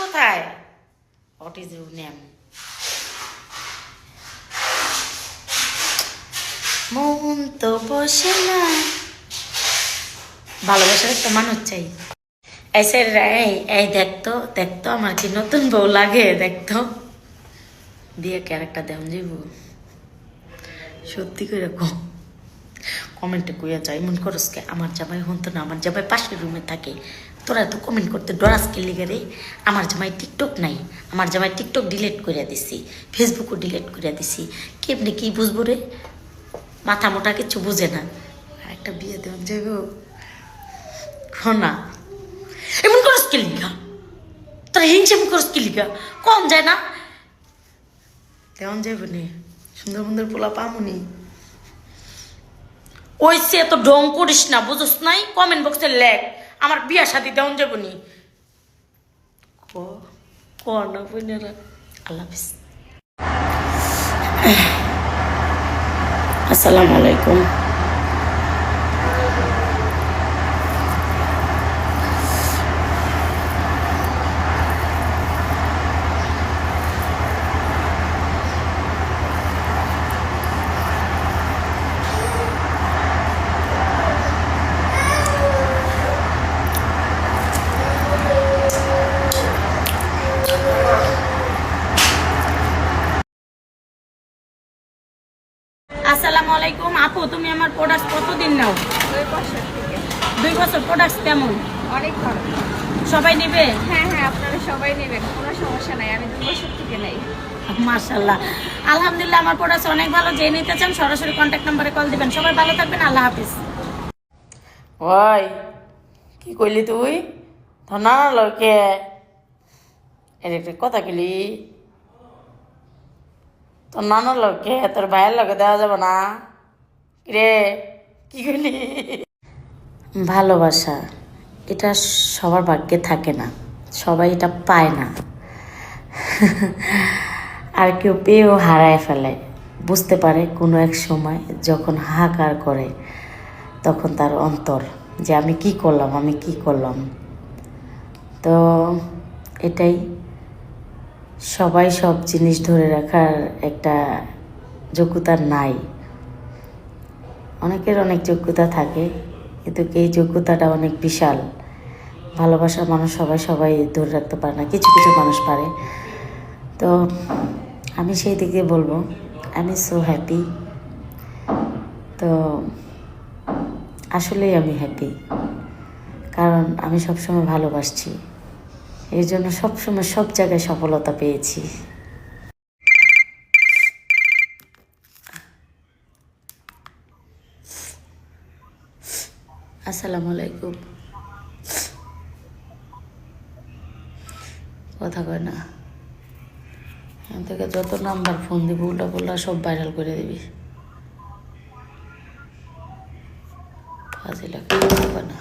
কোথায়? What is your name? মন তো বসে না। ভালোবাসার একটা মানুষ চাই। এসে এই দেখতো আমার কি নতুন বউ লাগে, দেখতো দিয়ে ক্যারেক্টার দেন যাইব। সত্যি করে কমেন্টে কইয়া যাই মন করস কে আমার জামাই হতো না, আমার জামাই পাশের রুমে থাকে, তোরা তো কমেন্ট করতে ডরাস কে লিগে রে? আমার জামাই টিকটক নাই, আমার জামাই টিকটক ডিলিট করে দিছি, ফেসবুকও ডিলিট করে দিছি, কেমনি কি বুঝবো রে? মাথা মোটা কিছু বুঝে না। আর একটা বিয়ে দেওয়া যাইব না? এমন করস কে লিগা? তোরা হিংসা করস কে লিগা? কম যায় না? দেওয়ান যাইব নি, সুন্দর সুন্দর পোলা পামুনি। ওই সে তো ঢং করিস না, বুঝস নাই? কমেন্ট বক্সে লেখ আমার বিয়া শাদি দেওয়ান যাবো নি। না বোনেরা, আল্লাহ হাফিজ। আসসালামু আলাইকুম। আসসালামু আলাইকুম আপু, তুমি আমার প্রোডাক্ট কতদিন নাও? 2 বছর থেকে। 2 বছর। প্রোডাক্ট কেমন? অনেক ভালো। সবাই নেবে? হ্যাঁ হ্যাঁ, আপনারা সবাই নেবেন, কোনো সমস্যা নাই, আমি 2 বছর থেকে নেই। মাশাআল্লাহ, আলহামদুলিল্লাহ। আমার প্রোডাক্ট অনেক ভালো। যে নিতে চান সরাসরি কন্ট্যাক্ট নাম্বারে কল দিবেন। সবাই ভালো থাকবেন, আল্লাহ হাফিজ। ওই কি কইলি তুই? তো না লোকে এর একটা কথা কইলি, তোর নানার লোকে তোর ভাইয়ের লোকে দেওয়া যাবে না রে? কি কইলি? ভালোবাসা এটা সবার ভাগ্যে থাকে না, সবাই এটা পায় না। আর কেউ পেয়েও হারায় ফেলে। বুঝতে পারে কোনো এক সময় যখন হাহাকার করে, তখন তার অন্তর যে আমি কি করলাম। তো এটাই, সবাই সব জিনিস ধরে রাখার একটা যোগ্যতা নাই। অনেকের অনেক যোগ্যতা থাকে, কিন্তু এই যোগ্যতাটা অনেক বিশাল। ভালোবাসার মানুষ সবাই ধরে রাখতে পারে না, কিছু কিছু মানুষ পারে। তো আমি সেই দিকে বলবো আমি সো হ্যাপি। তো আসলেই আমি হ্যাপি, কারণ আমি সবসময় ভালোবাসছি, এই জন্য সবসময় সব জায়গায় সফলতা পেয়েছি। আসসালামু আলাইকুম। কথা কয় না, এখান থেকে যত নাম্বার ফোন দিব উল্টা পাল্টা সব ভাইরাল করে দিবি। ফাজিলা কথা কয় না।